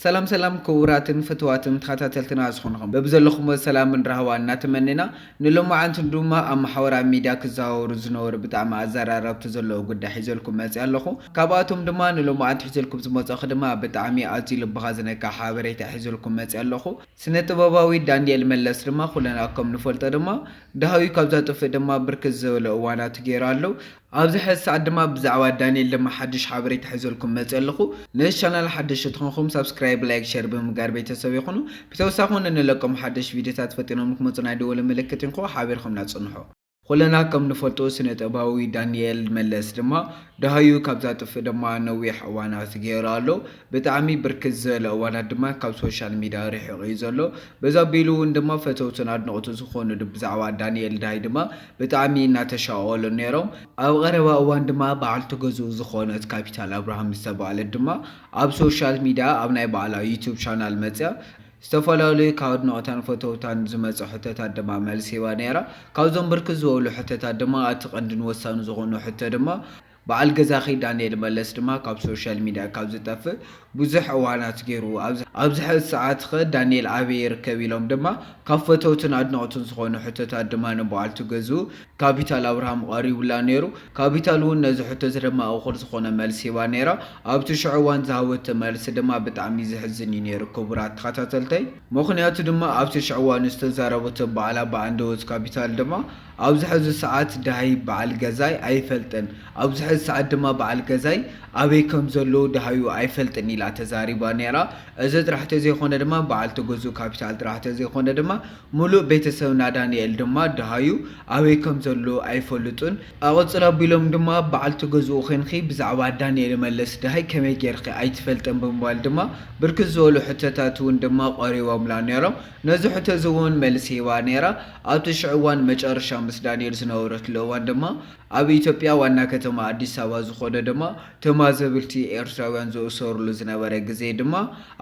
سلام سلام كوراتن فتواتن تخاتلتنا زخونهم ببزلخم سلام من رهوان نتمنينا نلوم عنت دوما ام حورا ميديا كزاور زنور بتاع زرارب تزلو قد حيزلكم مزيالخو كاباتهم دما نلوم عنت حيزلكم زموزخ دما بتعمي ازي لبغازنك حابريت حيزلكم مزيالخو سنه باباوي دانيال ملس دما خلناكم نفلط دما دهوي كابزات في دما بركز وانا تغيرالو ኣብዚ ሕዚ ሰዓት ድማ ብዛዕባ ዳንኤል ድማ ሓድሽ ሓበሬታ ሒዘልኩም መፅእ ኣለኹ ነዚ ቻናል ሓድሽ ትኾንኩም ሰብስክራይብ ላይክ ሼር ብምግባር ቤተሰብ ይኹኑ ብተወሳኺ ንለቀም ሓድሽ ቪድዮታት ፈጢኖም ክመፁ ናይ ደወል ምልክት እንኮ ሓቢርኩም ናጽንሑ ኩለና ከም ንፈልጦ ስነ ጥበባዊ ዳንኤል መለስ ድማ ደሃዩ ካብዛ ጥፍ ድማ ነዊሕ እዋናት ገይሩ ኣሎ ብጣዕሚ ብርክት ዝበለ እዋናት ድማ ካብ ሶሻል ሚድያ ርሒቑ እዩ ዘሎ በዛ ቢሉ ድማ ፈተውትን ኣድነቕቱ ዝኾኑ ብዛዕባ ዳንኤል ዳሃይ ድማ ብጣዕሚ እናተሻቐሉ ነይሮም ኣብ ቀረባ እዋን ድማ በዓልቲ ገዝኡ ዝኾነት ካፒታል አብርሃም ዝተባሃለት ድማ ኣብ ሶሻል ሚድያ ኣብ ናይ ባዕላ ዩቲዩብ ቻናል መፅያ استفالولي كاود نقطان فتوتان زمز حتى دما ملسيوا نيرا كاوزن بركز زولو حتى دما اتقندن وسانو زغونو حتى دما بعل غزاخي دانيال ملس دما كاب سوشيال ميديا كاب زطف بزح اوانات غيرو ابزح ساعات خ دانيال ابير كبيلوم دما كفتوتن ادنقتن زغونو حتى دما نبعلتو غزو كابيتال ابراهام قريبلا نيرو كابيتالو نز حتى زدما اخر زغونو ملسيوا نيرا ابتشعوان زاوت ملس دما بتعمي زحزني نيرو كبرات تخاتلتي مخنيات دما ابتشعوان استزاربت بعلا باندوز كابيتال دما ኣብዚ ሕዚ ሰዓት ዳሃይ በዓል ገዛይ ኣይፈልጥን ኣብዚ ሕዚ ሰዓት ድማ በዓል ገዛይ ኣበይ ከም ዘሎ ዳሃዩ ኣይፈልጥን ኢላ ተዛሪባ ነይራ እዚ ጥራሕቲ ዘይኮነ ድማ በዓል ተገዙ ካፒታል ጥራሕቲ ዘይኮነ ድማ ሙሉእ ቤተሰብና ዳንኤል ድማ ዳሃዩ ኣበይ ከም ዘሎ ኣይፈልጡን ኣቆፅላ ቢሎም ድማ በዓል ተገዙ ኺንኺ ብዛዕባ ዳንኤል መለስ ዳሃይ ከመይ ጌርኺ ኣይትፈልጥን ብምባል ድማ ብርክት ዝበሉ ሕቶታት እውን ድማ ቀሪቦምላ ነይሮም ነዚ ሕቶ እውን መልሲዋ ነይራ ኣብቲ ሽዕዋን መጨረሻ ምስ ዳንኤል ዝነበረት ለዋን ድማ ኣብ ኢትዮጵያ ዋና ከተማ አዲስ አበባ ዝኾነ ድማ ተማዘብልቲ ኤርትራውያን ዝእሰሩሉ ዝነበረ ግዜ ድማ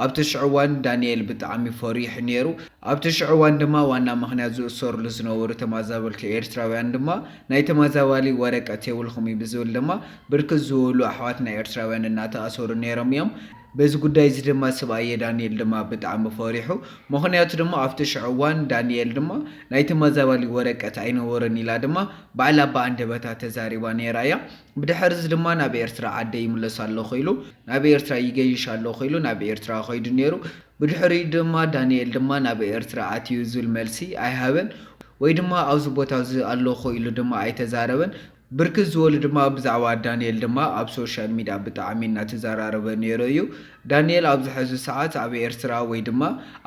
ኣብቲ ሽዕዋን ዳንኤል ብጣዕሚ ፈሪሕ ነይሩ ኣብቲ ሽዕዋን ድማ ዋና ምኽንያት ዝእሰሩሉ ዝነበሩ ተማዘብልቲ ኤርትራውያን ድማ ናይ ተማዛባሊ ወረቀት የብልኹም ብዝብል ድማ ብርክት ዝበሉ ኣሕዋትና ኤርትራውያን እናተኣሰሩ ነይሮም እዮም በዚ ጉዳይ እዚ ድማ ሰብኣየ ዳንኤል ድማ ብጣዕሚ ፈሪሑ ምኽንያቱ ድማ ኣብቲ ሽዕዋን ዳንኤል ድማ ናይ ተመዛባሊ ወረቀት ኣይነበረን ኢላ ድማ ባዕላ በኣንደበታ ተዛሪባ ነይራ እያ ብድሕሪ እዚ ድማ ናብ ኤርትራ ዓደ ይምለስ ኣለኹ ኢሉ ናብ ኤርትራ ይገይሽ ኣለኹ ኢሉ ናብ ኤርትራ ኸይዱ ነይሩ ብድሕሪ ድማ ዳንኤል ድማ ናብ ኤርትራ ኣትዩ ዝብል መልሲ ኣይሃበን ወይ ድማ ኣብዚ ቦታ እዚ ኣለኹ ኢሉ ድማ ኣይተዛረበን ብርክት ዝበሉ ድማ ብዛዕባ ዳንኤል ድማ ኣብ ሶሻል ሚድያ ብጣዕሚ እናተዘራረበ ነይሩ እዩ ዳንኤል ኣብዚ ሕዚ ሰዓት ኣብ ኤርትራ ወይ ድማ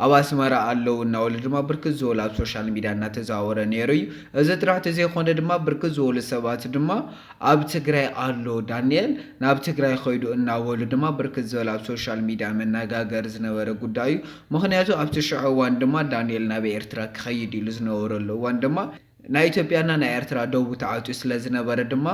ኣብ ኣስመራ ኣለው እናበሉ ድማ ብርክት ዝበሉ ኣብ ሶሻል ሚድያ እናተዘዋወረ ነይሩ እዩ እዚ ጥራሕቲ ዘይኮነ ድማ ብርክት ዝበሉ ሰባት ድማ ኣብ ትግራይ ኣሎ ዳንኤል ናብ ትግራይ ኸይዱ እናበሉ ድማ ብርክት ዝበሉ ኣብ ሶሻል ሚድያ መነጋገር ዝነበረ ጉዳይ እዩ ምኽንያቱ ኣብቲ ሽዑ እዋን ድማ ዳንኤል ናብ ኤርትራ ክኸይድ ኢሉ ዝነበረሉ እዋን ድማ ናይ ኢትዮጵያና ናይ ኤርትራ ደቡብ ተዓፅዩ ስለ ዝነበረ ድማ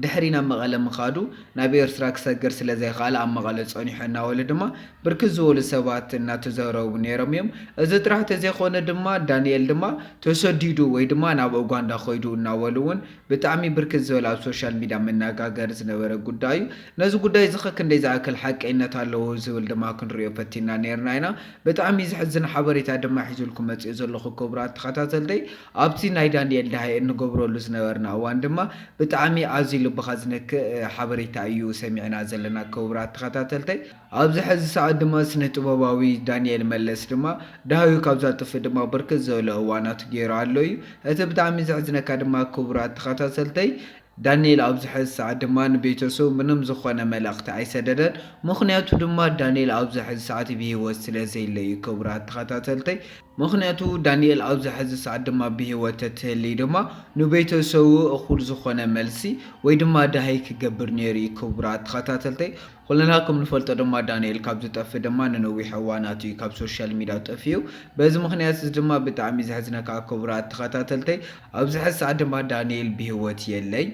ድሕሪና መቐለ ምኻዱ ናብ ኤርትራ ክሰግር ስለ ዘይኻለ ኣብ መቐለ ጸኒሑ እናበሉ ድማ ብርክት ዝበሉ ሰባት እናተዘረቡ ነይሮም እዮም እዚ ጥራሕቲ ዘይኮነ ድማ ዳንኤል ድማ ተሰዲዱ ወይ ድማ ናብ ኡጋንዳ ኸይዱ እናበሉ እውን ብጣዕሚ ብርክት ዝበሉ ኣብ ሶሻል ሚድያ መነጋገር ዝነበረ ጉዳይ እዩ ነዚ ጉዳይ እዚ ክንደይ ዝኣክል ሓቀኝነት ኣለዎ ዝብል ድማ ክንሪኦ ፈቲና ነርና ኢና ብጣዕሚ ዝሕዝን ሓበሬታ ድማ ሒዙልኩም መፅእ ዘለኹ ክቡራት ተኸታተልተይ ኣብቲ ናይ ዳንኤል ዳሃይ እንገብረሉ ዝነበርና እዋን ድማ ብጣዕሚ ኣዝዩ ልብኻ ዝነክእ ሓበሬታ እዩ ሰሚዕና ዘለና ክቡራት ተኸታተልተይ ኣብዚ ሕዚ ሰዓት ድማ ስነ ጥበባዊ ዳንኤል መለስ ድማ ዳሃዩ ካብዛ ጥፊ ድማ ብርክት ዝበለ እዋናት ገይሩ ኣሎ እዩ እቲ ብጣዕሚ ዘሕዝነካ ድማ ክቡራት ተኸታተልተይ ዳንኤል ኣብዚ ሕዚ ሰዓት ድማ ንቤተሰቡ ምንም ዝኾነ መልእኽቲ ኣይሰደደን ምኽንያቱ ድማ ዳንኤል ኣብዚ ሕዚ ሰዓት ብሂወት ስለ ዘየለ እዩ ክቡራት ተኸታተልተይ ምኽንያቱ ዳንኤል ኣብዚ ሕዚ ሰዓት ድማ ብሂወት ተትህልይ ድማ ንቤተሰቡ እኹል ዝኾነ መልሲ ወይ ድማ ዳሃይ ክገብር ነይሩ እዩ ክቡራት ተኸታተልተይ ኩልና ከም ንፈልጦ ድማ ዳንኤል ካብ ዝጠፍ ድማ ንነዊሕ እዋናት እዩ ካብ ሶሻል ሚድያ ጠፍዩ በዚ ምኽንያት ድማ ብጣዕሚ ዘሕዝነካ ክቡራት ተኸታተልተይ ኣብዚ ሕዚ ሰዓት ድማ ዳንኤል ብሂወት የለይ